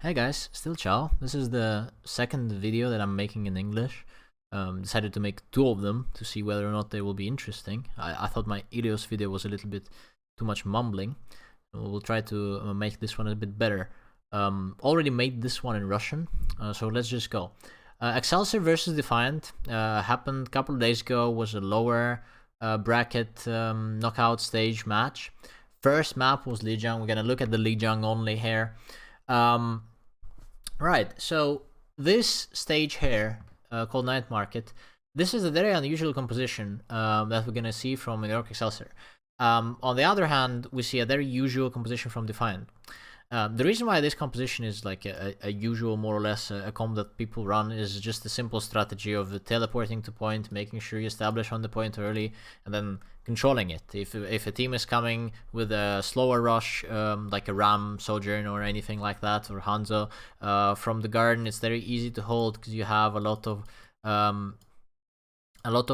Hey guys, still ciao. This is the second video that I'm making in English. Decided to make two of them to see whether or not they will be interesting. I thought my Ilios video was a little bit too much mumbling. We'll try to make this one a bit better. Already made this one in Russian, so let's just go. Excelsior versus Defiant happened a couple of days ago, was a lower bracket knockout stage match. First map was Lijiang. We're gonna look at the Lijiang only here. Right, so this stage here, called Night Market, this is a very unusual composition that we're gonna see from New York Excelsior. On the other hand, we see a very usual composition from Defiant. The reason why this composition is like a usual, more or less, a comp that people run is just the simple strategy of teleporting to point, making sure you establish on the point early, and then controlling it. If a team is coming with a slower rush, like a Ram, Sojourn, or anything like that, or Hanzo, from the garden, it's very easy to hold because you have a lot of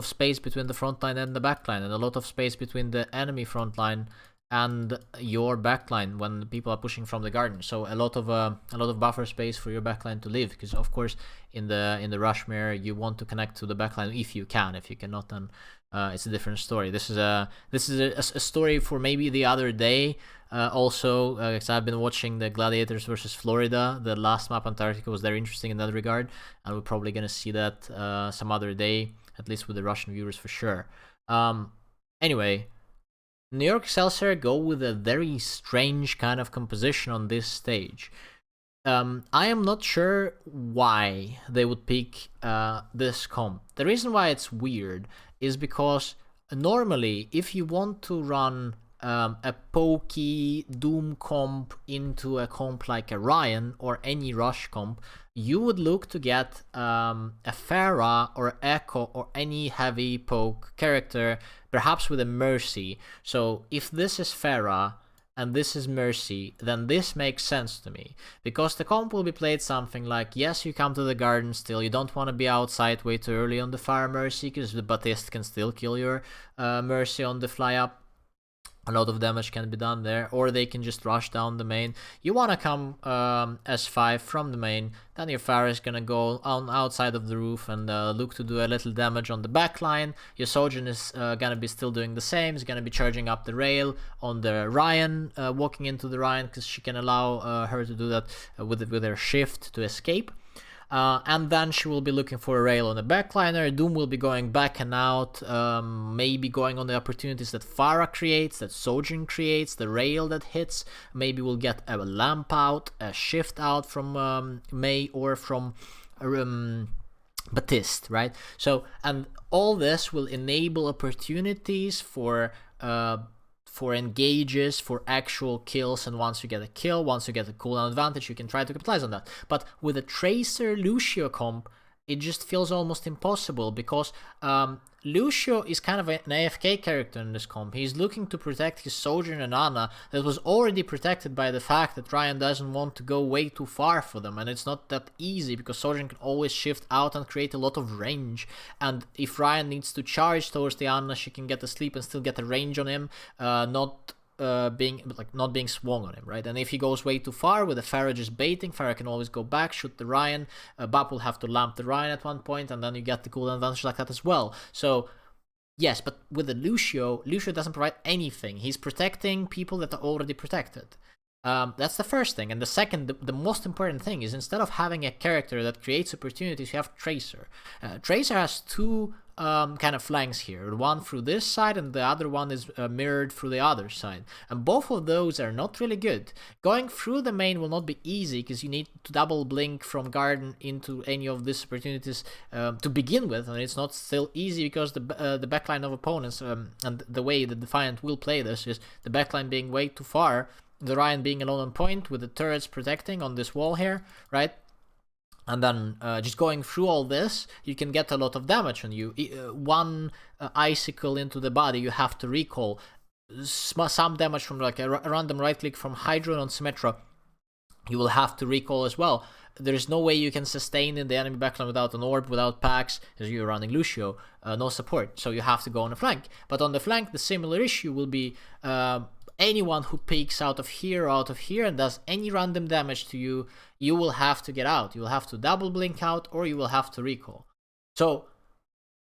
space between the front line and the back line, and a lot of space between the enemy front line and your backline when people are pushing from the garden. So a lot of buffer space for your backline to live, because of course in the rush mirror you want to connect to the backline if you can. If you cannot, then it's a different story. This is a story for maybe the other day. Also, because I've been watching the Gladiators versus Florida. The last map, Antarctica, was very interesting in that regard, and we're probably gonna see that some other day, at least with the Russian viewers for sure. Anyway, New York Excelsior go with a very strange kind of composition on this stage. I am not sure why they would pick this comp. The reason why it's weird is because normally if you want to run a pokey Doom comp into a comp like a Ryan or any rush comp, you would look to get a Pharah or Echo or any heavy poke character, perhaps with a Mercy. So if this is Pharah and this is Mercy, then this makes sense to me, because the comp will be played something like, yes, you come to the garden still, you don't want to be outside way too early on the Fire Mercy, because the Batiste can still kill your Mercy on the fly up. A lot of damage can be done there, or they can just rush down the main. You want to come S5 from the main, then your Pharah is gonna go on outside of the roof and look to do a little damage on the back line. Your Sojourn is gonna be still doing the same. It's gonna be charging up the rail on the Ryan, walking into the Ryan, because she can allow her to do that with her shift to escape. And then she will be looking for a rail on the backliner. Doom will be going back and out, maybe going on the opportunities that Pharah creates, that Sojourn creates, the rail that hits. Maybe we'll get a lamp out, a shift out from Mei or from Batiste, right? So, and all this will enable opportunities for engages, for actual kills, and once you get a kill, once you get a cooldown advantage, you can try to capitalize on that. But with a Tracer Lucio comp, it just feels almost impossible, because Lucio is kind of an AFK character in this comp. He's looking to protect his Sojourn and Ana that was already protected by the fact that Ryan doesn't want to go way too far for them, and it's not that easy because Sojourn can always shift out and create a lot of range, and if Ryan needs to charge towards the Ana, she can get asleep and still get a range on him, not being swung on him, right? And if he goes way too far with the Pharah just baiting, Pharah can always go back, shoot the Ryan. Bap will have to lamp the Ryan at one point, and then you get the cooldown advantage like that as well. So yes, but with the Lucio doesn't provide anything. He's protecting people that are already protected. That's the first thing. And the second, the most important thing is, instead of having a character that creates opportunities, you have Tracer. Tracer has two kind of flanks here. One through this side, and the other one is mirrored through the other side. And both of those are not really good. Going through the main will not be easy, because you need to double blink from garden into any of these opportunities to begin with, and it's not still easy because the backline of opponents, and the way the Defiant will play this is the backline being way too far, the Ryan being alone on point with the turrets protecting on this wall here, right? And then just going through all this, you can get a lot of damage on you. One icicle into the body, you have to recall. Some damage from like a random right click from Hydro on Symmetra, you will have to recall as well. There is no way you can sustain in the enemy backline without an orb, without packs, because you're running Lucio, no support. So you have to go on the flank. But on the flank, the similar issue will be anyone who peeks out of here and does any random damage to you, you will have to get out. You will have to double blink out, or you will have to recall. So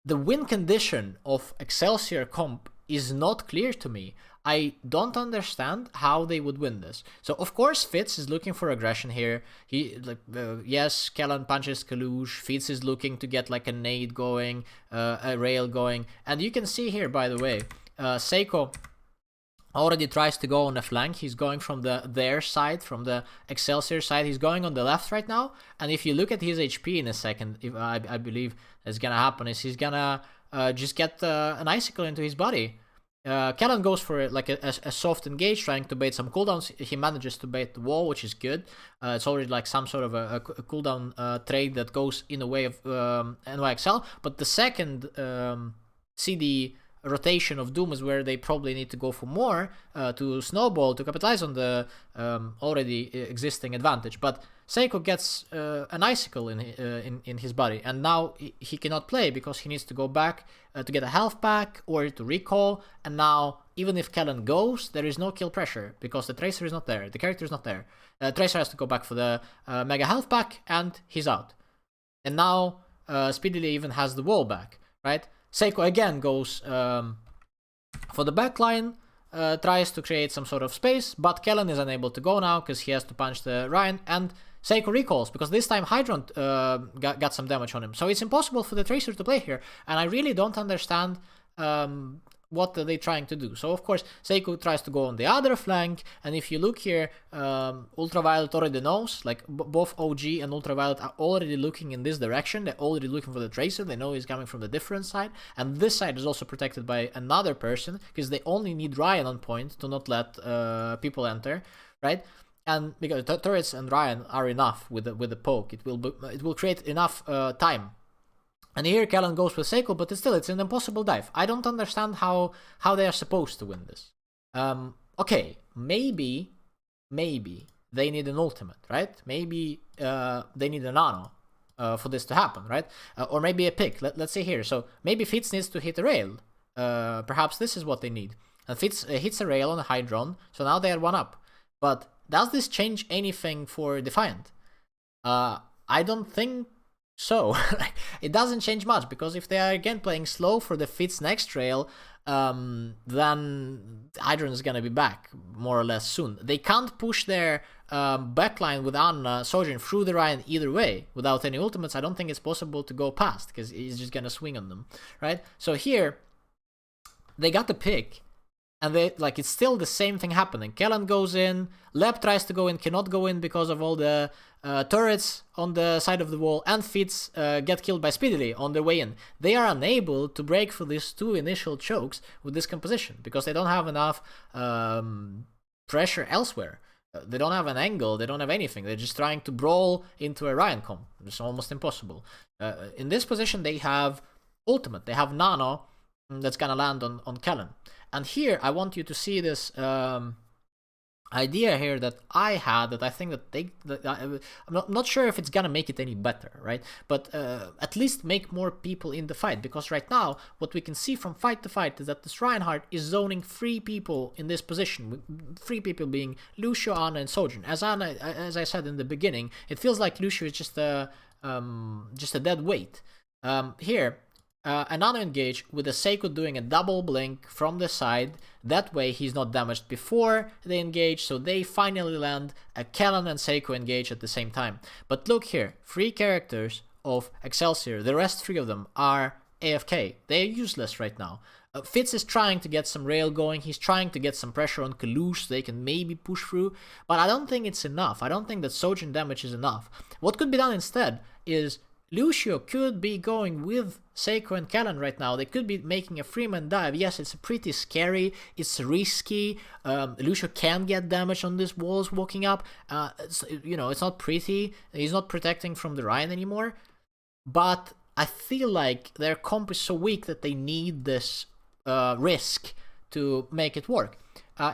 the win condition of Excelsior comp is not clear to me. I don't understand how they would win this. So of course Fitz is looking for aggression here. Yes, Kellan punches Kalush. Fitz is looking to get like a nade going, a rail going, and you can see here, by the way, Seiko already tries to go on the flank. He's going from their side, from the Excelsior side. He's going on the left right now, and if you look at his HP in a second, I believe that's gonna happen is he's gonna just get an icicle into his body. Kellan goes for like a soft engage, trying to bait some cooldowns. He manages to bait the wall, which is good. It's already like some sort of a cooldown trade that goes in the way of NYXL. But the second CD rotation of Doom is where they probably need to go for more to snowball, to capitalize on the already existing advantage. But Seiko gets an icicle in his body, and now he cannot play because he needs to go back to get a health back or to recall. And now, even if Kellan goes, there is no kill pressure because the Tracer is not there, the character is not there. Tracer has to go back for the mega health back, and he's out. And now Speedily even has the wall back, right? Seiko again goes for the backline, tries to create some sort of space, but Kellan is unable to go now because he has to punch the Ryan, and Seiko recalls because this time Hydrant got some damage on him. So it's impossible for the Tracer to play here, and I really don't understand what are they trying to do. So of course Seiko tries to go on the other flank, and if you look here, Ultraviolet already knows, like both OG and Ultraviolet are already looking in this direction. They're already looking for the Tracer. They know he's coming from the different side, and this side is also protected by another person because they only need Ryan on point to not let people enter, right? And because turrets and Ryan are enough with the poke, it will create enough time. And here Kellan goes with Seiko, but it's an impossible dive. I don't understand how they are supposed to win this. Okay, maybe they need an ultimate, right? Maybe they need a nano for this to happen, right? Or maybe a pick. Let's see here. So maybe Fitz needs to hit a rail. Perhaps this is what they need. And Fitz hits a rail on a Hydron, so now they are 1-up. But does this change anything for Defiant? I don't think so. It doesn't change much, because if they are again playing slow for the Fitz next rail, then Hydron is gonna be back more or less soon. They can't push their backline with Anna Sojourn through the Ryan either way without any ultimates. I don't think it's possible to go past, because he's just gonna swing on them, right? So here they got the pick, and they it's still the same thing happening. Kellan goes in, Leb tries to go in, cannot go in because of all the turrets on the side of the wall, and Fitz get killed by Speedily on their way in. They are unable to break through these two initial chokes with this composition because they don't have enough pressure elsewhere. They don't have an angle, they don't have anything. They're just trying to brawl into a Ryan comp. It's almost impossible. In this position, they have ultimate, they have nano that's gonna land on Kellan. And here, I want you to see this idea here that I had, that I think that I'm not sure if it's gonna make it any better, right? But at least make more people in the fight, because right now, what we can see from fight to fight is that this Reinhardt is zoning 3 people in this position, with 3 people being Lucio, Ana, and Sojourn. As I said in the beginning, it feels like Lucio is just a dead weight. Here, another engage with a Seiko doing a double blink from the side. That way he's not damaged before they engage, so they finally land a Kellan and Seiko engage at the same time. But look here, 3 characters of Excelsior, the rest 3 of them are AFK. They're useless right now. Fitz is trying to get some rail going, he's trying to get some pressure on Kalush so they can maybe push through, but I don't think it's enough. I don't think that Sojourn damage is enough. What could be done instead is Lucio could be going with Seiko and Kellan right now. They could be making a 3-man dive. Yes, it's pretty scary, it's risky. Lucio can get damage on these walls walking up. It's not pretty. He's not protecting from the Ryan anymore. But I feel like their comp is so weak that they need this risk to make it work.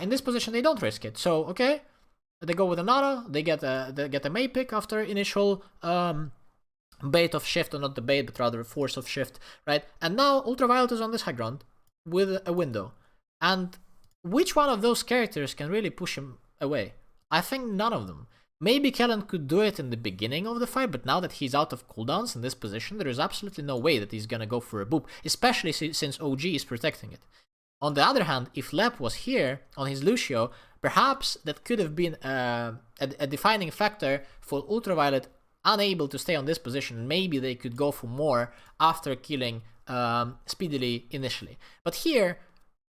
In this position, they don't risk it. So, okay, they go with a nano. They get a May pick after initial bait of shift, or not the bait, but rather force of shift, right? And now Ultraviolet is on this high ground with a window. And which one of those characters can really push him away? I think none of them. Maybe Kellen could do it in the beginning of the fight, but now that he's out of cooldowns in this position, there is absolutely no way that he's gonna go for a boop, especially since OG is protecting it. On the other hand, if Lep was here on his Lucio, perhaps that could have been a defining factor for Ultraviolet unable to stay on this position. Maybe they could go for more after killing Speedily initially. But here,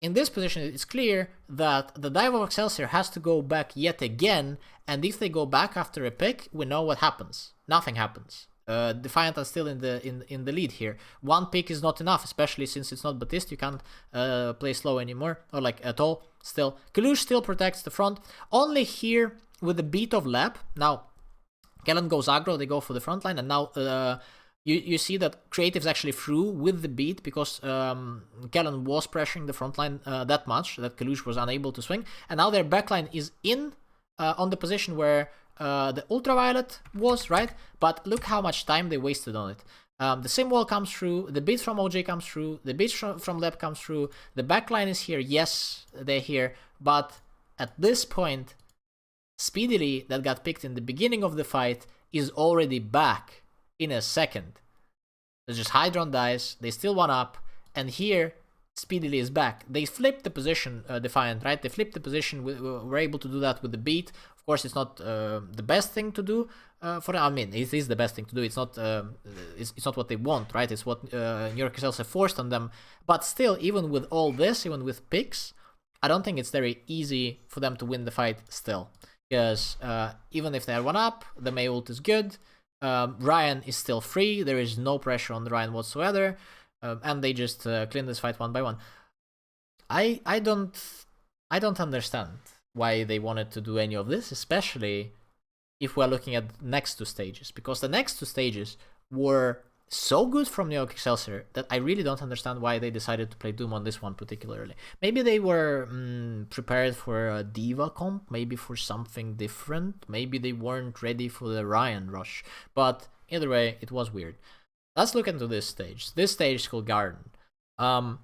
in this position, it's clear that the Dive of Excelsior has to go back yet again, and if they go back after a pick, we know what happens. Nothing happens. Defiant are still in the lead here. One pick is not enough, especially since it's not Batiste. You can't play slow anymore, or like at all. Still, Kalush still protects the front. Only here with the beat of Lap. Now, Kellen goes aggro. They go for the front line, and now you see that Creative's actually through with the beat because Kellen was pressuring the front line that much that Kalush was unable to swing, and now their backline is in on the position where the Ultraviolet was, right? But look how much time they wasted on it. The sim wall comes through, the beat from OJ comes through, the beat from Lep comes through, the backline is here, yes, they're here, but at this point, Speedily, that got picked in the beginning of the fight, is already back in a second. There's just Hydron dies, they still 1-up, and here, Speedily is back. They flipped the position, Defiant, right? They flipped the position, we're able to do that with the beat. Of course, it's not the best thing to do for them. I mean, it is the best thing to do. It's not it's not what they want, right? It's what New York SLs have forced on them. But still, even with all this, even with picks, I don't think it's very easy for them to win the fight still. Because even if they're 1-up, the Mei ult is good. Ryan is still free. There is no pressure on the Ryan whatsoever. And they just clean this fight one by one. I don't understand why they wanted to do any of this, especially if we're looking at next two stages, because the next two stages were so good from New York Excelsior that I really don't understand why they decided to play Doom on this one particularly. Maybe they were prepared for a Diva comp, maybe for something different, maybe they weren't ready for the Ryan rush, but either way, it was weird. Let's look into this stage. This stage is called Garden. The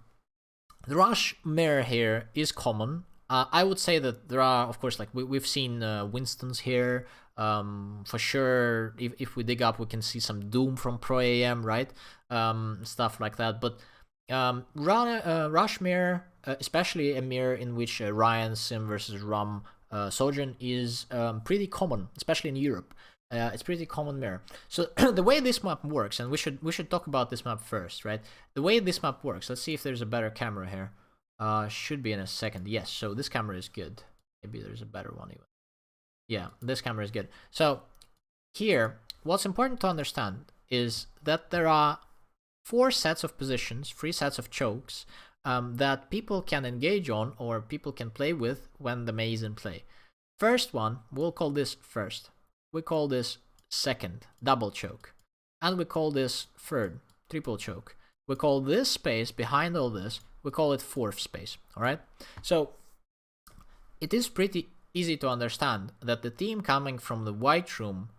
rush mirror here is common. I would say that there are, of course, like we've seen Winston's here. For sure, if we dig up, we can see some Doom from Pro AM, right? Stuff like that. But rush mirror, especially a mirror in which Ryan Sim versus Rum Sojourn is pretty common, especially in Europe. It's pretty common mirror. So the way this map works, and we should talk about this map first, right? The way this map works. Let's see if there's a better camera here. Should be in a second. Yes. So this camera is good. Maybe there's a better one even. Yeah, this camera is good. So here, what's important to understand is that there are 4 sets of positions, 3 sets of chokes that people can engage on or people can play with when the Mei is in play. First one, we'll call this first. We call this second, double choke. And we call this third, triple choke. We call this space behind all this, we call it fourth space, alright? So it is pretty easy to understand that the team coming from the white room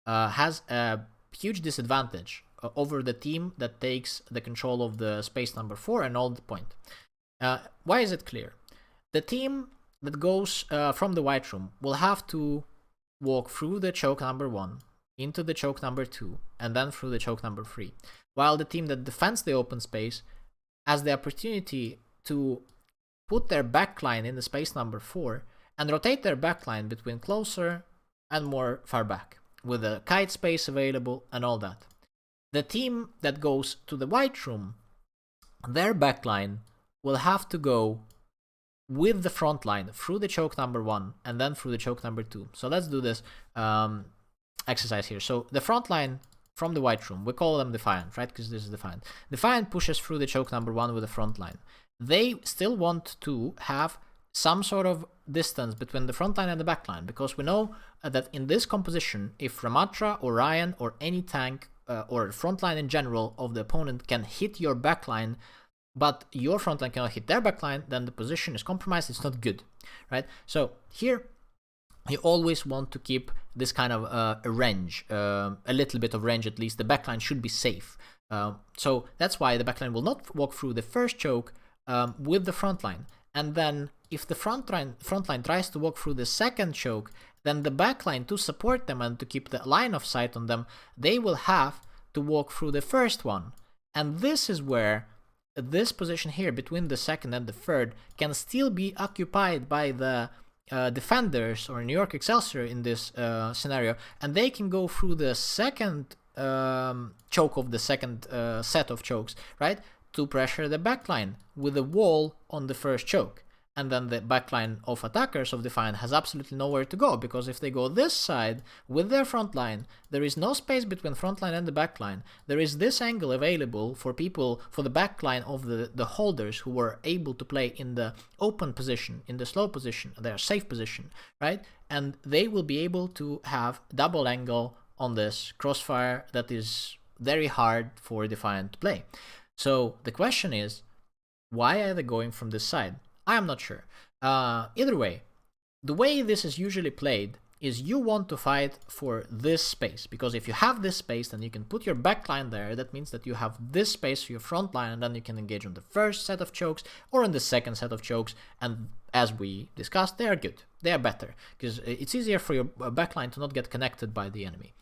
has a huge disadvantage over the team that takes the control of the space number 4 and all the point. Why is it clear? The team that goes from the white room will have to walk through the choke number 1, into the choke number 2, and then through the choke number 3. While the team that defends the open space has the opportunity to put their backline in the space number 4 and rotate their backline between closer and more far back, with a kite space available and all that. The team that goes to the white room, their backline will have to go with the front line through the choke number 1 and then through the choke number 2. So let's do this exercise here. So the front line from the white room, we call them Defiant, right? Because this is Defiant. Defiant pushes through the choke number 1 with the front line. They still want to have some sort of distance between the front line and the back line, because we know that in this composition, if Ramatra or Ryan or any tank or front line in general of the opponent can hit your back line, but your front line cannot hit their backline, then the position is compromised. It's not good, right? So here, you always want to keep this kind of a range, a little bit of range at least. The backline should be safe. So that's why the backline will not walk through the first choke with the front line. And then if the front line tries to walk through the second choke, then the back line, to support them and to keep the line of sight on them, they will have to walk through the first one. And this is where this position here between the second and the third can still be occupied by the defenders or New York Excelsior in this scenario, and they can go through the second choke of the second set of chokes, right, to pressure the backline with a wall on the first choke. And then the backline of attackers of Defiant has absolutely nowhere to go, because if they go this side with their front line, there is no space between front line and the backline. There is this angle available for people, for the backline of the holders who were able to play in the open position, in the slow position, their safe position, right? And they will be able to have double angle on this crossfire that is very hard for Defiant to play. So the question is, why are they going from this side? I am not sure. Either way, the way this is usually played is you want to fight for this space, because if you have this space, then you can put your backline there. That means that you have this space for your front line, and then you can engage on the first set of chokes or on the second set of chokes. And as we discussed, they are good. They are better, because it's easier for your backline to not get connected by the enemy.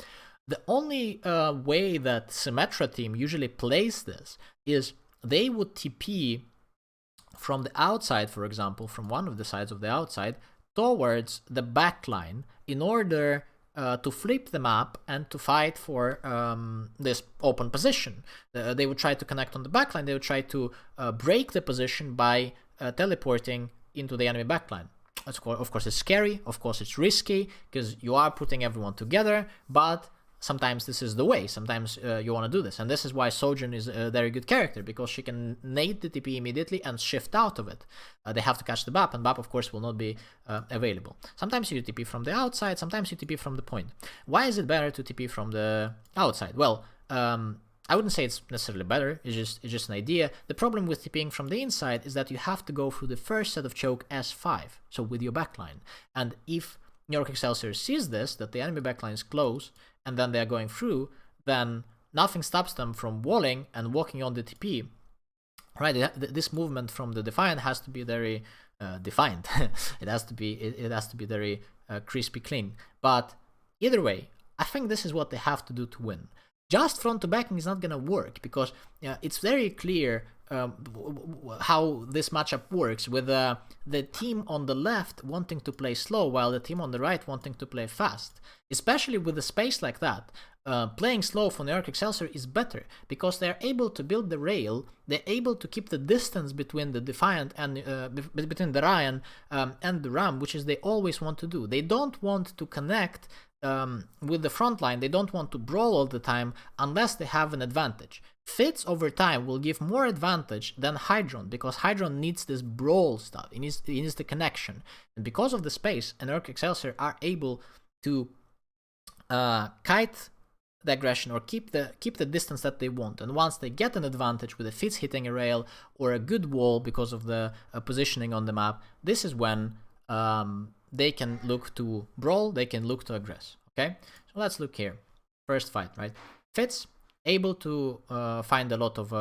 The only way that Symmetra team usually plays this is they would TP from the outside, for example, from one of the sides of the outside, towards the backline in order to flip the map and to fight for this open position. They would try to connect on the backline. They would try to break the position by teleporting into the enemy backline. Of course, it's scary. Of course, it's risky, because you are putting everyone together, but sometimes this is the way. Sometimes you want to do this. And this is why Sojourn is a very good character, because she can nade the TP immediately and shift out of it. They have to catch the BAP, and BAP, of course, will not be available. Sometimes you TP from the outside, sometimes you TP from the point. Why is it better to TP from the outside? Well, I wouldn't say it's necessarily better, it's just an idea. The problem with TPing from the inside is that you have to go through the first set of choke S5, so with your backline. And if New York Excelsior sees this, that the enemy backline is close, and then they are going through, then nothing stops them from walling and walking on the TP. Right? This movement from the Defiant has to be very defined. it has to be very crispy clean. But either way, I think this is what they have to do to win. Just front to backing is not gonna work, because it's very clear how this matchup works, with the team on the left wanting to play slow while the team on the right wanting to play fast. Especially with a space like that, playing slow for New York Excelsior is better, because they're able to build the rail, they're able to keep the distance between the Defiant and between the Ryan and the Ram, which is they always want to do. They don't want to connect with the front line. They don't want to brawl all the time unless they have an advantage. Fitz over time will give more advantage than Hydron, because Hydron needs this brawl stuff. He needs the connection. And because of the space, New York Excelsior are able to kite the aggression or keep the distance that they want. And once they get an advantage with a Fitz hitting a rail or a good wall because of the positioning on the map, this is when they can look to brawl, they can look to aggress. Okay, so let's look here. First fight, right? Fitz able to find a lot of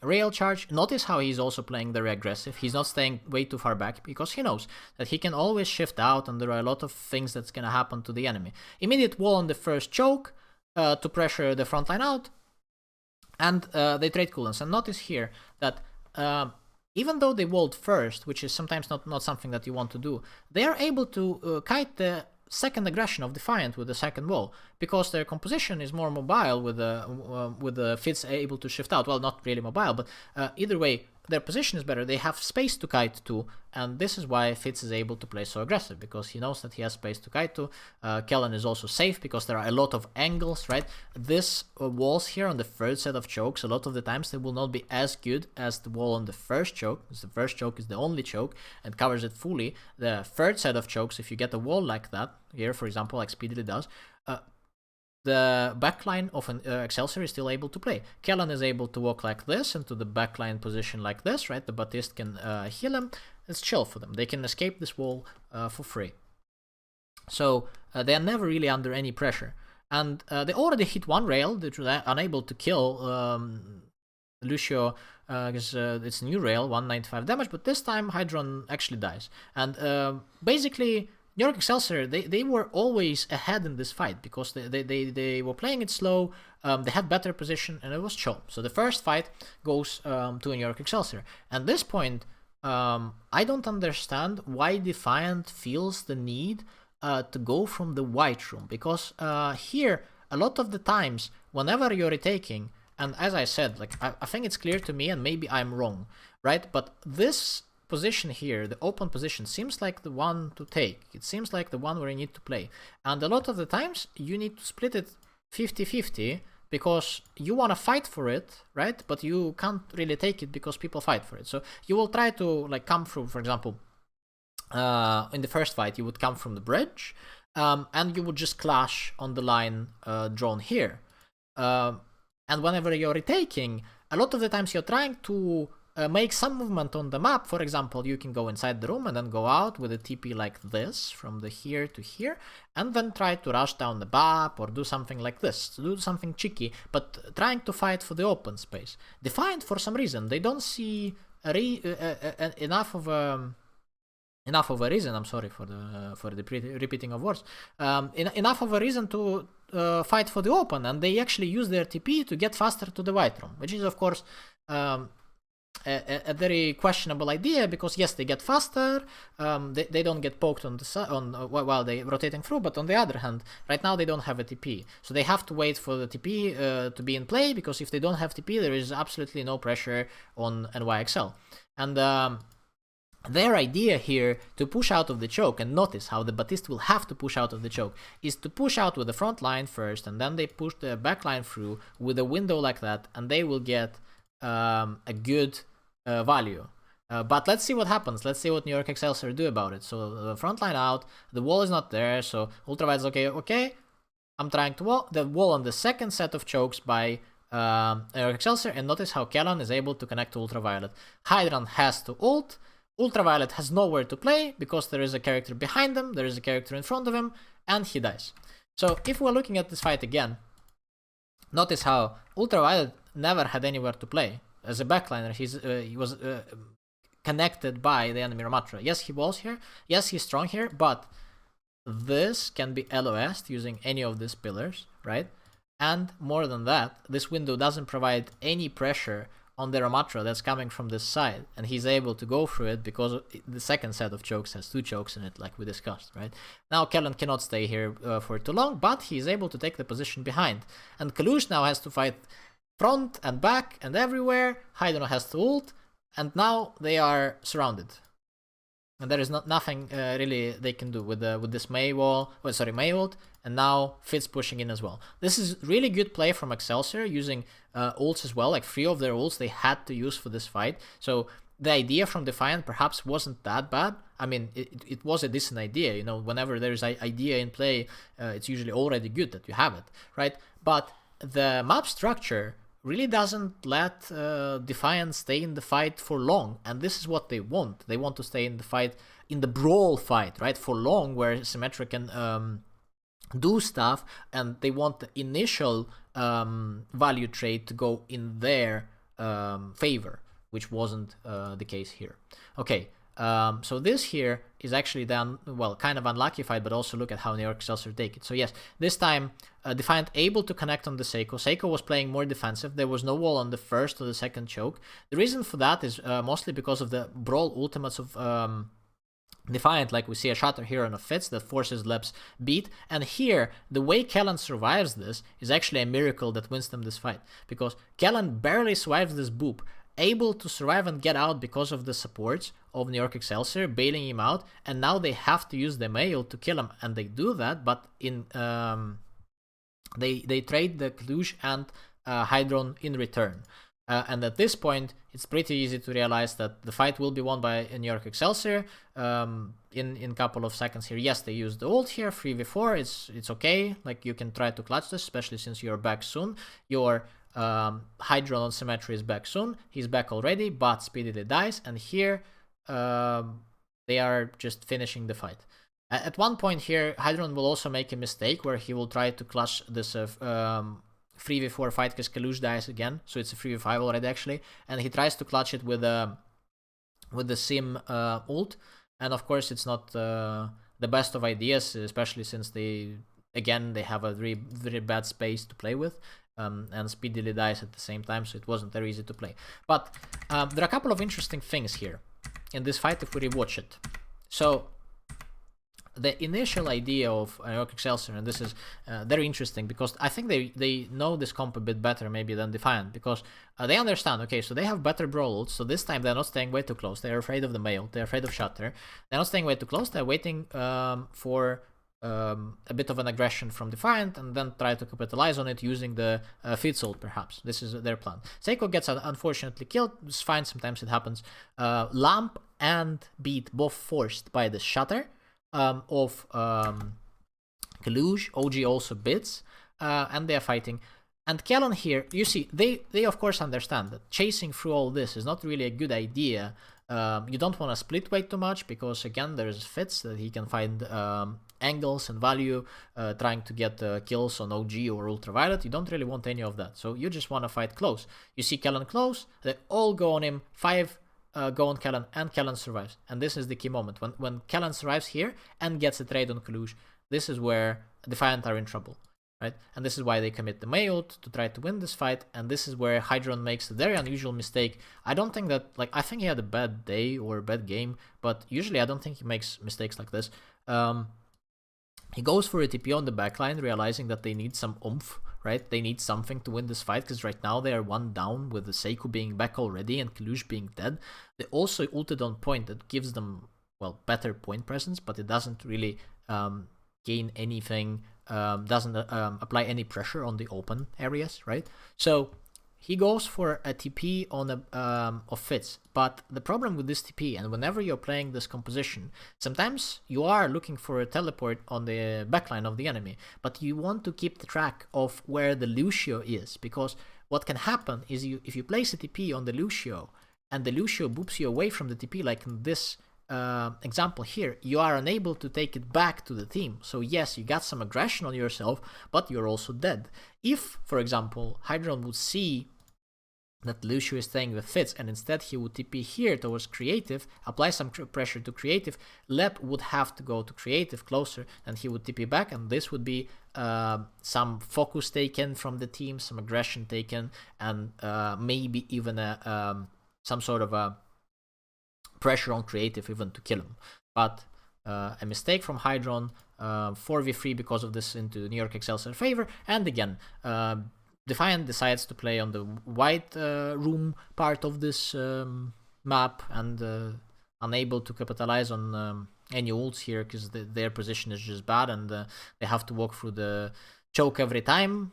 rail charge. Notice how he's also playing very aggressive. He's not staying way too far back, because he knows that he can always shift out, and there are a lot of things that's gonna happen to the enemy. Immediate wall on the first choke to pressure the front line out, and they trade coolants. And notice here that even though they walled first, which is sometimes not something that you want to do, they are able to kite the second aggression of Defiant with the second wall, because their composition is more mobile with the Fitz able to shift out. Well, not really mobile, but either way, their position is better. They have space to kite to, and this is why Fitz is able to play so aggressive, because he knows that he has space to kite to. Kellen is also safe, because there are a lot of angles, right? This walls here on the third set of chokes, a lot of the times they will not be as good as the wall on the first choke, because the first choke is the only choke and covers it fully. The third set of chokes, if you get a wall like that, here for example, like Speedily does, the backline of an Excelsior is still able to play. Kellen is able to walk like this into the backline position like this, right? The Batiste can heal him. It's chill for them. They can escape this wall for free. So they are never really under any pressure. And they already hit one rail. They were unable to kill Lucio, because it's new rail, 195 damage, but this time Hydron actually dies. And basically, New York Excelsior, they were always ahead in this fight because they were playing it slow, they had better position, and it was chill. So the first fight goes to New York Excelsior. At this point, I don't understand why Defiant feels the need to go from the white room, because here, a lot of the times, whenever you're retaking, and as I said, like I think it's clear to me, and maybe I'm wrong, right? But this position here, the open position, seems like the one to take. It seems like the one where you need to play. And a lot of the times, you need to split it 50-50 because you want to fight for it, right? But you can't really take it because people fight for it. So you will try to like come through, for example, in the first fight, you would come from the bridge, and you would just clash on the line drawn here. And whenever you're retaking, a lot of the times you're trying to make some movement on the map. For example, you can go inside the room and then go out with a TP like this from the here to here, and then try to rush down the map or do something like this, to do something cheeky, but trying to fight for the open space. Defiant, for some reason, they don't see enough of a reason. I'm sorry for the repeating of words. Enough of a reason to fight for the open, and they actually use their TP to get faster to the white room, which is of course a very questionable idea, because yes, they get faster, they don't get poked on the while they rotating through, but on the other hand, right now they don't have a TP, so they have to wait for the TP to be in play, because if they don't have TP, there is absolutely no pressure on NYXL. And their idea here to push out of the choke, and notice how the Batiste will have to push out of the choke, is to push out with the front line first, and then they push the back line through with a window like that, and they will get a good value. But let's see what happens. Let's see what New York Excelsior do about it. So the front line out, the wall is not there, so Ultraviolet's okay, I'm trying to wall the wall on the second set of chokes by New York Excelsior, and notice how Kellan is able to connect to Ultraviolet. Hydran has to ult, Ultraviolet has nowhere to play because there is a character behind him, there is a character in front of him, and he dies. So if we're looking at this fight again, notice how Ultraviolet never had anywhere to play. As a backliner, he was connected by the enemy Ramatra. Yes, he was here, yes, he's strong here, but this can be LOS'd using any of these pillars, right? And more than that, this window doesn't provide any pressure on the Ramatra that's coming from this side, and he's able to go through it because the second set of chokes has 2 chokes in it, like we discussed, right? Now Kellan cannot stay here for too long, but he's able to take the position behind, and Kalush now has to fight front and back and everywhere. Hydro has to ult, and now they are surrounded, and there is nothing really they can do with this May ult, and now Fitz pushing in as well. This is really good play from Excelsior, using ults as well, like 3 of their ults they had to use for this fight. So the idea from Defiant perhaps wasn't that bad. I mean, it was a decent idea, you know, whenever there's an idea in play, it's usually already good that you have it, right? But the map structure really doesn't let Defiant stay in the fight for long, and this is what they want. They want to stay in the fight, in the brawl fight, right, for long, where Symmetra can do stuff, and they want the initial value trade to go in their favor, which wasn't the case here. Okay, so this here is actually done, well, kind of unlucky fight, but also look at how New York Excelsior take it. So yes, this time Defiant able to connect on the Seiko. Seiko was playing more defensive. There was no wall on the first or the second choke. The reason for that is mostly because of the brawl ultimates of Defiant, like we see a shatter here on a Fitz that forces Leb's beat, and here the way Kellan survives this is actually a miracle that wins them this fight, because Kellan barely survives this boop, able to survive and get out because of the supports of New York Excelsior bailing him out, and now they have to use the mail to kill him, and they do that, but in they trade the Cluj and Hydron in return. And at this point, it's pretty easy to realize that the fight will be won by New York Excelsior in a couple of seconds here. Yes, they used the ult here, 3v4, it's okay, like you can try to clutch this, especially since you're back soon. Your Hydron on Symmetry is back soon, he's back already, but speedily dies, and here they are just finishing the fight. At one point here, Hydron will also make a mistake where he will try to clutch this 3v4 fight because Kalush dies again, so it's a 3v5 already actually, and he tries to clutch it with the Sim ult, and of course it's not the best of ideas, especially since they have a very, very bad space to play with, and speedily dies at the same time, so it wasn't very easy to play. But there are a couple of interesting things here in this fight if we rewatch it. So the initial idea of NYXL, and this is very interesting because I think they know this comp a bit better maybe than Defiant, because they understand, okay, so they have better brawl ults, so this time they're not staying way too close, they're afraid of the mail, they're afraid of Shatter, they're not staying way too close, they're waiting for a bit of an aggression from Defiant and then try to capitalize on it using the Fitz ult perhaps. This is their plan. Seiko gets unfortunately killed, it's fine, sometimes it happens. Lamp and Beat both forced by the Shatter of Kalush, OG also bits, and they are fighting. And Kellen here, you see, they of course understand that chasing through all this is not really a good idea. You don't want to split weight too much because again there's Fitz that he can find angles and value trying to get kills on OG or Ultraviolet. You don't really want any of that, so you just want to fight close. You see Kellen close, they all go on him, 5 go on Kellen, and Kellen survives. And this is the key moment. When Kellen survives here and gets a trade on Kalush, this is where Defiant are in trouble, right? And this is why they commit the May ult to try to win this fight, and this is where Hydron makes a very unusual mistake. I don't think that, I think he had a bad day or a bad game, but usually I don't think he makes mistakes like this. He goes for a TP on the backline, realizing that they need some oomph, right? They need something to win this fight, because right now they are 1 down with the Seiko being back already and Kalush being dead. They also ulted on point that gives them, well, better point presence, but it doesn't really gain anything, doesn't apply any pressure on the open areas, right? So he goes for a TP on of Fitz, but the problem with this TP, and whenever you're playing this composition, sometimes you are looking for a teleport on the backline of the enemy, but you want to keep the track of where the Lucio is, because what can happen is if you place a TP on the Lucio, and the Lucio boops you away from the TP, like in this example here, you are unable to take it back to the team. So yes, you got some aggression on yourself, but you're also dead. If, for example, Hydron would see that Lucio is staying with Fitz, and instead he would TP here towards Creative, apply some pressure to Creative, Lep would have to go to Creative closer, and he would TP back, and this would be some focus taken from the team, some aggression taken, and maybe even some sort of a pressure on Creative even to kill him. But a mistake from Hydron, 4v3 because of this into NYXL's favor, and again, Defiant decides to play on the white room part of this map, and unable to capitalize on any ults here because their position is just bad, and they have to walk through the choke every time.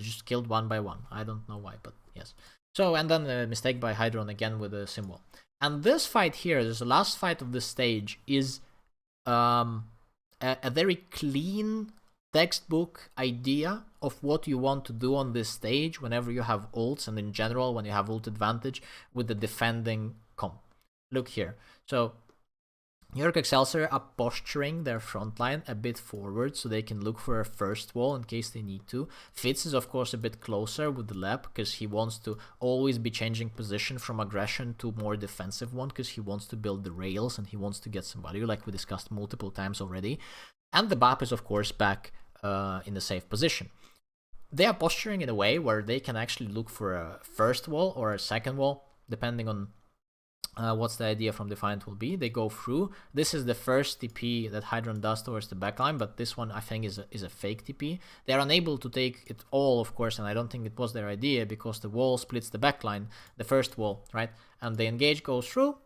Just killed 1 by 1. I don't know why, but yes. So, and then a mistake by Hydron again with a symbol. And this fight here, this last fight of this stage, is a very clean textbook idea of what you want to do on this stage whenever you have ults, and in general when you have ult advantage with the defending comp. Look here. So NYXL are posturing their front line a bit forward so they can look for a first wall in case they need to. Fitz is of course a bit closer with the Lep because he wants to always be changing position from aggression to more defensive one, because he wants to build the rails and he wants to get some value, like we discussed multiple times already. And the BAP is of course back in the safe position. They are posturing in a way where they can actually look for a first wall or a second wall, depending on what's the idea from Defiant will be. They go through. This is the first TP that Hydron does towards the backline, but this one I think is a fake TP. They are unable to take it all, of course, and I don't think it was their idea because the wall splits the backline, the first wall, right? And the engage goes through.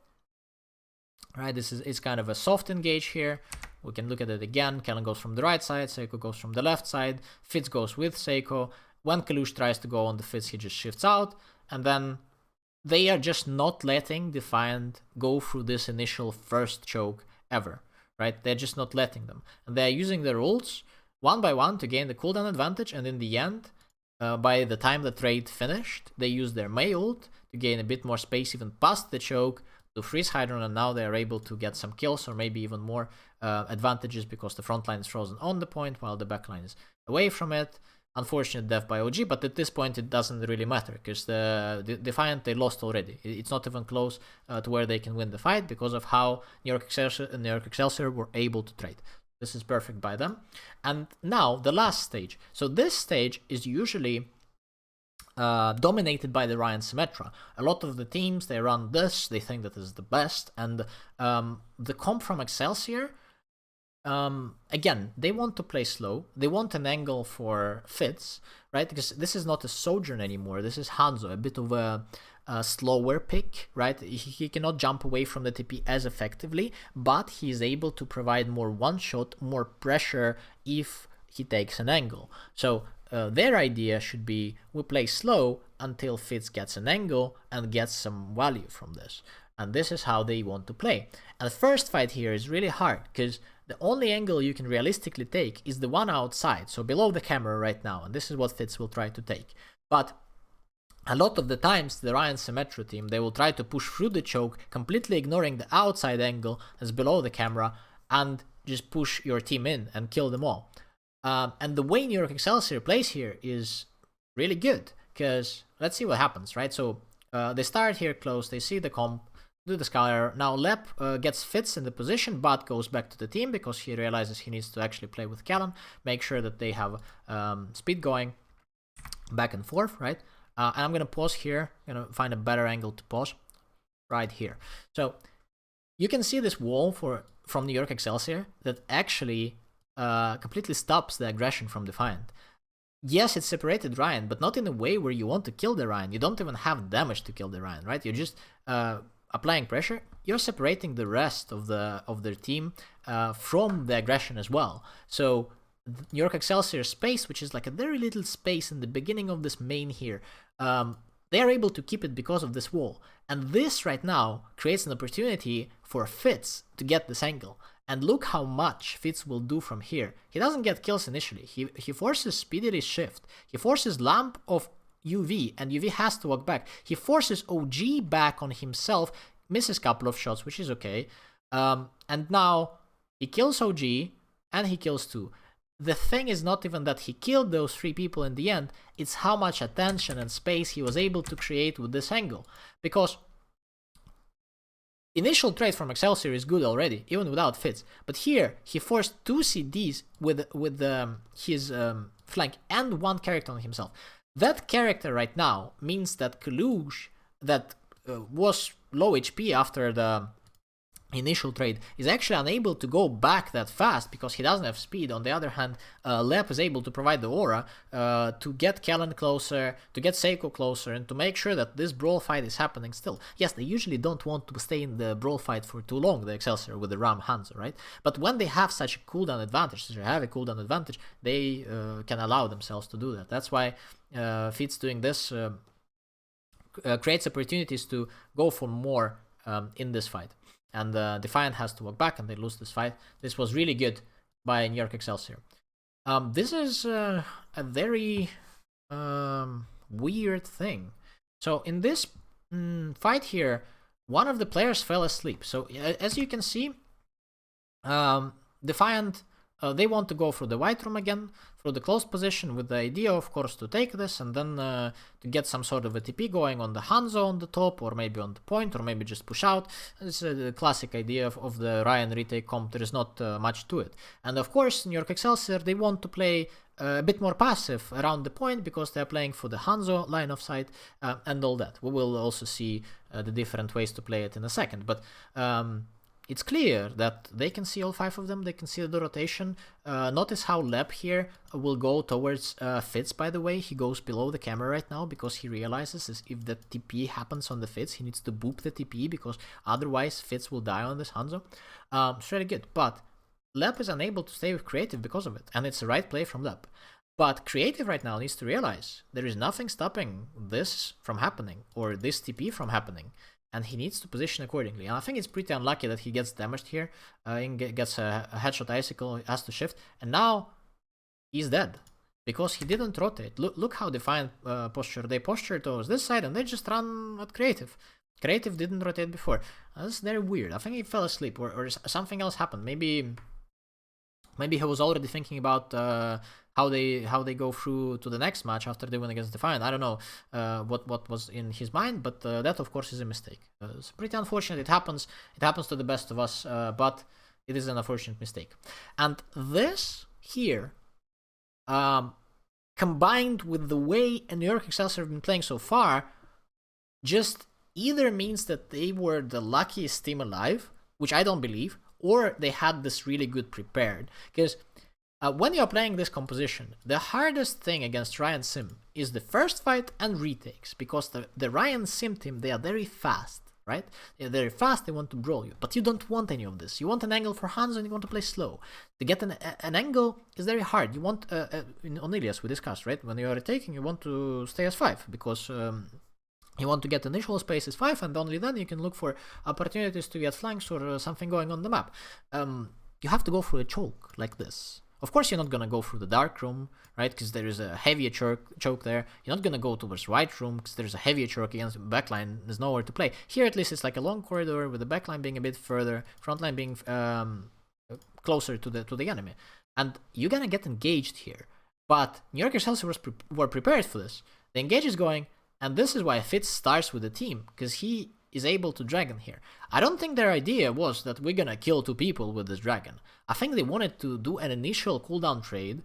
Right, this is kind of a soft engage here. We can look at it again. Kellen goes from the right side, Seiko goes from the left side, Fitz goes with Seiko. When Kalush tries to go on the Fitz, he just shifts out, and then they are just not letting Defiant go through this initial first choke ever, right? They're just not letting them. And they're using their ults 1 by 1 to gain the cooldown advantage, and in the end, by the time the trade finished, they used their May ult to gain a bit more space even past the choke, to freeze Hydron, and now they're able to get some kills or maybe even more advantages because the front line is frozen on the point while the back line is away from it. unfortunate death by OG, but at this point it doesn't really matter because the Defiant, they lost already. It's not even close to where they can win the fight because of how New York Excelsior were able to trade. This is perfect by them. And now the last stage. So this stage is usually dominated by the Ryan Symmetra. A lot of the teams, they run this, they think that is the best, and the comp from Excelsior, again, they want to play slow, they want an angle for Fitz, right? Because this is not a Sojourn anymore, this is Hanzo, a bit of a slower pick, right? He cannot jump away from the TP as effectively, but he is able to provide more one-shot, more pressure if he takes an angle. So their idea should be, we play slow until Fitz gets an angle and gets some value from this. And this is how they want to play. And the first fight here is really hard, because the only angle you can realistically take is the one outside, so below the camera right now, and this is what Fitz will try to take. But a lot of the times, the Ryan Symmetra team, they will try to push through the choke, completely ignoring the outside angle that's below the camera, and just push your team in and kill them all. And the way New York Excelsior plays here is really good, because let's see what happens, right? So they start here close, they see the comp, do the Skylar. Now Lep gets Fitz in the position, but goes back to the team because he realizes he needs to actually play with Callan, make sure that they have speed going back and forth, right? And I'm going to pause here, find a better angle to pause right here. So you can see this wall from New York Excelsior that actually completely stops the aggression from Defiant. Yes, it separated Ryan, but not in a way where you want to kill the Ryan. You don't even have damage to kill the Ryan, right? You're just applying pressure. You're separating the rest of their team from the aggression as well. So New York Excelsior space, which is like a very little space in the beginning of this main here, they are able to keep it because of this wall. And this right now creates an opportunity for Fitz to get this angle. And look how much Fitz will do from here. He doesn't get kills initially. He forces Speedily Shift. He forces Lamp of UV, and UV has to walk back. He forces OG back on himself, misses a couple of shots, which is okay. And now he kills OG, and he kills 2. The thing is not even that he killed those 3 people in the end, it's how much attention and space he was able to create with this angle. Because initial trade from Excelsior is good already, even without Fitz. But here, he forced 2 CDs with his flank and 1 character on himself. That character right now means that Kalush, that was low HP after the initial trade, is actually unable to go back that fast because he doesn't have speed. On the other hand, Lep is able to provide the aura to get Kellen closer, to get Seiko closer, and to make sure that this brawl fight is happening still. Yes, they usually don't want to stay in the brawl fight for too long, the Excelsior with the Ram Hanzo, right? But when they have such a cooldown advantage, they can allow themselves to do that. That's why Fitz doing this creates opportunities to go for more in this fight. And Defiant has to walk back and they lose this fight. This was really good by New York Excelsior. This is a very weird thing. So in this fight here, one of the players fell asleep. So as you can see, Defiant, they want to go for the white room again, for the closed position, with the idea, of course, to take this and then to get some sort of a TP going on the Hanzo on the top, or maybe on the point, or maybe just push out. It's a classic idea of the Ryan retake comp. There is not much to it. And of course, New York Excelsior, they want to play a bit more passive around the point because they're playing for the Hanzo line of sight and all that. We will also see the different ways to play it in a second. But it's clear that they can see all 5 of them, they can see the rotation. Notice how Lep here will go towards Fitz, by the way. He goes below the camera right now because he realizes if the TP happens on the Fitz, he needs to boop the TP because otherwise Fitz will die on this Hanzo. It's really good, but Lep is unable to stay with Creative because of it, and it's the right play from Lep. But Creative right now needs to realize there is nothing stopping this from happening, or this TP from happening. And he needs to position accordingly. And I think it's pretty unlucky that he gets damaged here. He gets a headshot icicle, has to shift. And now he's dead because he didn't rotate. Look how Defiant posture. They posture towards this side and they just run at Creative. Creative didn't rotate before. That's very weird. I think he fell asleep or something else happened. Maybe Maybe he was already thinking about how they go through to the next match after they win against Defiant. I don't know what was in his mind, but that of course is a mistake. It's pretty unfortunate. It happens. It happens to the best of us, but it is an unfortunate mistake. And this here, combined with the way New York Excelsior have been playing so far, just either means that they were the luckiest team alive, which I don't believe, or they had this really good prepared. Because when you're playing this composition, the hardest thing against Ryan Sim is the first fight and retakes, because the Ryan Sim team, they are very fast, right? They're very fast, they want to brawl you, but you don't want any of this. You want an angle for Hanzo and you want to play slow. To get an angle is very hard. You want, on Ilias we discussed, right? When you are retaking, you want to stay as 5, because you want to get initial space as 5, and only then you can look for opportunities to get flanks or something going on the map. You have to go through a choke like this. Of course, you're not going to go through the dark room, right? Because there is a heavier choke there. You're not going to go towards white room because there's a heavier choke against the backline. There's nowhere to play. Here, at least, it's like a long corridor with the backline being a bit further, frontline being closer to the enemy. And you're going to get engaged here. But New York Excelsior were prepared for this. The engage is going, and this is why Fitz starts with the team, because he is able to dragon here. I don't think their idea was that we're gonna kill 2 people with this dragon. I think they wanted to do an initial cooldown trade,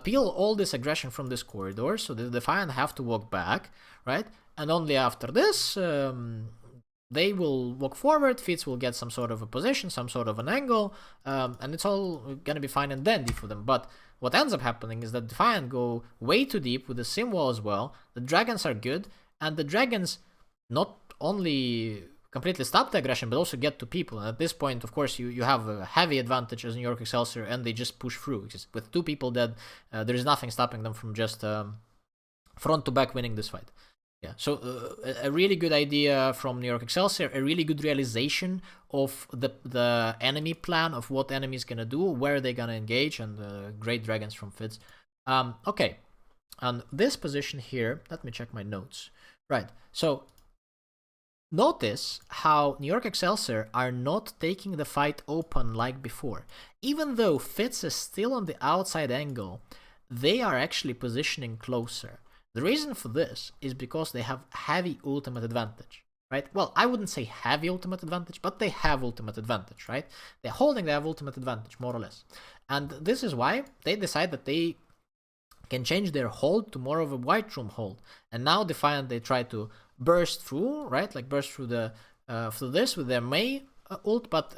peel all this aggression from this corridor, so the Defiant have to walk back, right? And only after this, they will walk forward, Fitz will get some sort of a position, some sort of an angle, and it's all gonna be fine and dandy for them. But what ends up happening is that Defiant go way too deep with the sim wall as well, the dragons are good, and the dragons not only completely stop the aggression, but also get to people. And at this point, of course, you have a heavy advantage as New York Excelsior, and they just push through. Because with 2 people dead, there is nothing stopping them from just front to back winning this fight. Yeah, so a really good idea from New York Excelsior, a really good realization of the enemy plan, of what enemy is gonna do, where they're gonna engage, and great dragons from Fitz. Okay, and this position here, let me check my notes. Right, so notice how New York Excelsior are not taking the fight open like before. Even though Fitz is still on the outside angle, they are actually positioning closer. The reason for this is because they have heavy ultimate advantage, right? Well, I wouldn't say heavy ultimate advantage, but they have ultimate advantage, right? They're holding, they have ultimate advantage, more or less. And this is why they decide that they can change their hold to more of a white room hold. And now Defiant, they try to burst through, right? Like burst through through this with their Mei ult, but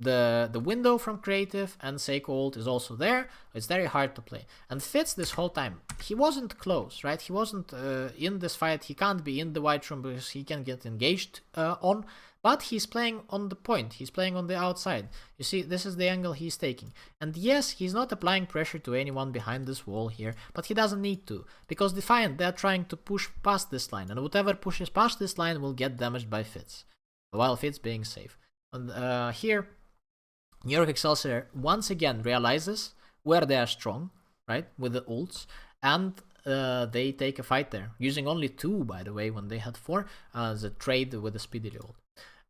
the window from creative and Seiko ult is also there. It's very hard to play. And Fitz this whole time, he wasn't close, right? He wasn't in this fight. He can't be in the white room because he can get engaged on. But he's playing on the point. He's playing on the outside. You see, this is the angle he's taking. And yes, he's not applying pressure to anyone behind this wall here, but he doesn't need to. Because Defiant, they're trying to push past this line. And whatever pushes past this line will get damaged by Fitz, while Fitz being safe. And here, New York Excelsior once again realizes where they are strong, right, with the ults, and they take a fight there, using only 2, by the way, when they had 4, as a trade with the speedy ult.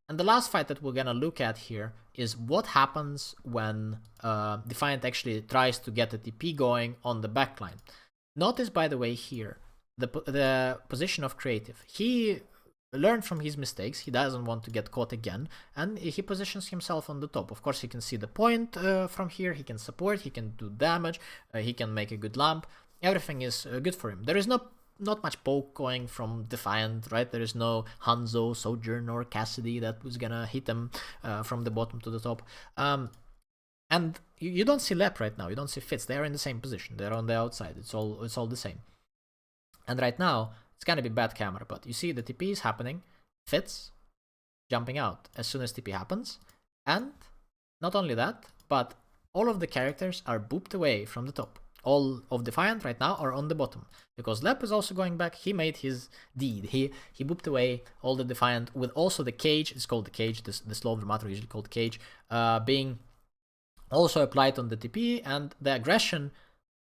And the last fight that we're gonna look at here is what happens when Defiant actually tries to get a TP going on the backline. Notice, by the way, here, the position of creative. He learned from his mistakes, he doesn't want to get caught again, and he positions himself on the top. Of course, he can see the point from here, he can support, he can do damage, he can make a good lamp. Everything is good for him. There is not much poke going from Defiant, right? There is no Hanzo, Sojourner, or Cassidy that was gonna hit him from the bottom to the top. And you don't see Lep right now, you don't see Fitz, they are in the same position, they're on the outside, it's all the same. And right now, it's gonna be bad camera, but you see the TP is happening, Fitz jumping out as soon as TP happens, and not only that, but all of the characters are booped away from the top. All of Defiant right now are on the bottom, because Lep is also going back. He made his deed. He booped away all the Defiant, with also the cage, it's called the cage, the slow matter usually called cage, being also applied on the TP, and the aggression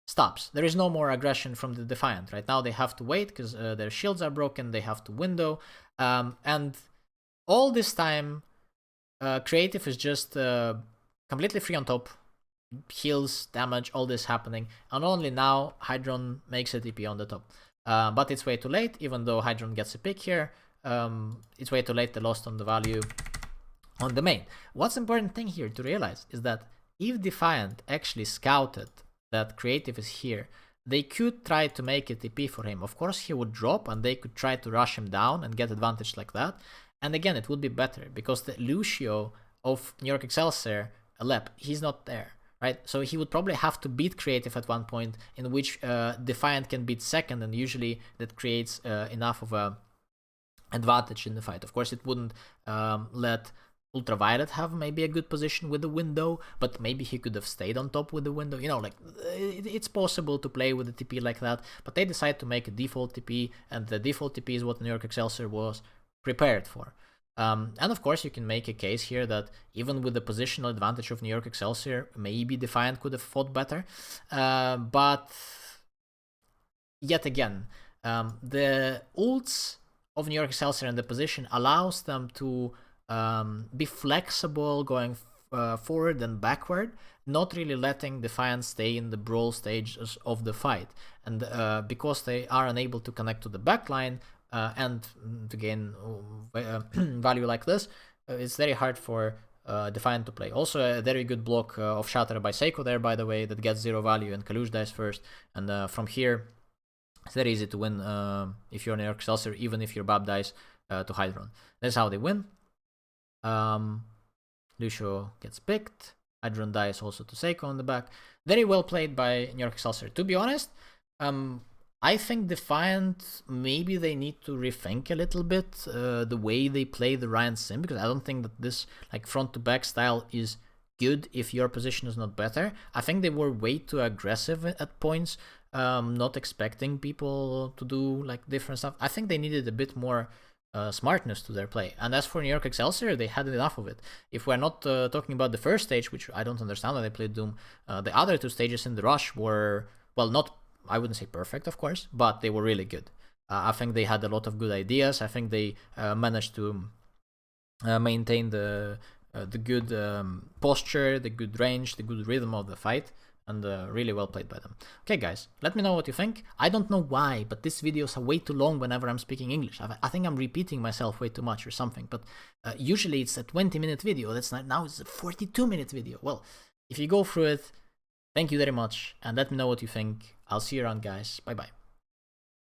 stops. There is no more aggression from the Defiant. Right now they have to wait because their shields are broken, they have to window, and all this time creative is just completely free on top. heals, damage, all this happening, and only now Hydron makes a TP on the top. But it's way too late, even though Hydron gets a pick here. It's way too late, they lost on the value on the main. What's important thing here to realize is that if Defiant actually scouted that creative is here, they could try to make a TP for him. Of course, he would drop and they could try to rush him down and get advantage like that. And again, it would be better because the Lucio of New York Excelsior, Alep, he's not there, right? So he would probably have to beat creative at one point, in which Defiant can beat second, and usually that creates enough of a advantage in the fight. Of course, it wouldn't let Ultraviolet have maybe a good position with the window, but maybe he could have stayed on top with the window. You know, like, it's possible to play with a TP like that, but they decide to make a default TP, and the default TP is what New York Excelsior was prepared for. And of course, you can make a case here that even with the positional advantage of New York Excelsior, maybe Defiant could have fought better. But yet again, the ults of New York Excelsior and the position allows them to be flexible going forward and backward, not really letting Defiant stay in the brawl stages of the fight. And because they are unable to connect to the backline and to gain value like this, it's very hard for Defiant to play. Also, a very good block of Shatter by Seiko there, by the way, that gets 0 value, and Kalush dies first. And from here, it's very easy to win if you're New York Excelsior, even if your Bab dies to Hydron. That's how they win. Lucio gets picked. Hydron dies also to Seiko on the back. Very well played by New York Excelsior. To be honest, I think Defiant, maybe they need to rethink a little bit the way they play the Ryan Sim, because I don't think that this like front to back style is good if your position is not better. I think they were way too aggressive at points, not expecting people to do like different stuff. I think they needed a bit more smartness to their play. And as for New York Excelsior, they had enough of it. If we're not talking about the first stage, which I don't understand when they played Doom, the other two stages in the rush were, well, not, I wouldn't say perfect, of course, but they were really good. I think they had a lot of good ideas. I think they managed to maintain the good posture, the good range, the good rhythm of the fight, and really well played by them. Okay, guys, let me know what you think. I don't know why, but these videos are way too long whenever I'm speaking English. I think I'm repeating myself way too much or something, but usually it's a 20-minute video. That's not, now it's a 42-minute video. Well, if you go through it, thank you very much, and let me know what you think. I'll see you around, guys. Bye-bye.